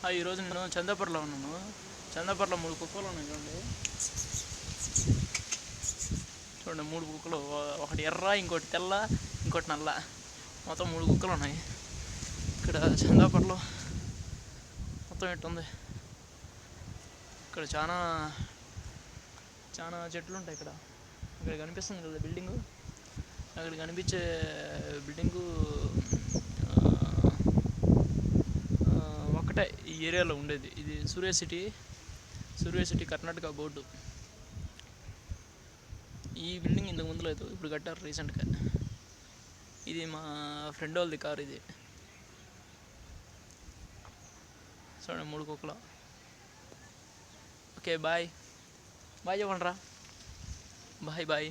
ఈరోజు నేను చందాపూర్లో ఉన్నాను. చందాపూర్లో 3 కుక్కలు ఉన్నాయి చూడండి. చూడండి 3 కుక్కలు, ఒకటి ఎర్ర, ఇంకోటి తెల్ల, ఇంకోటి నల్ల, మొత్తం 3 కుక్కలు ఉన్నాయి ఇక్కడ చందాపూర్లో. మొత్తం ఎట్టుంది ఇక్కడ, చాలా చెట్లు ఉంటాయి ఇక్కడ. ఇక్కడ కనిపిస్తుంది కదా బిల్డింగు, అక్కడ కనిపించే బిల్డింగు ఒకటే ఈ ఏరియాలో ఉండేది. ఇది సూర్య సిటీ కర్ణాటక బోర్డు. ఈ బిల్డింగ్ ఇంతకు ముందు లేదు, ఇప్పుడు కట్టారు రీసెంట్గా. ఇది మా ఫ్రెండ్ వాళ్ళది కారు ఇది. చూడండి 3 కుక్కలు. ఓకే బాయ్ చెప్పండి రా. బాయ్.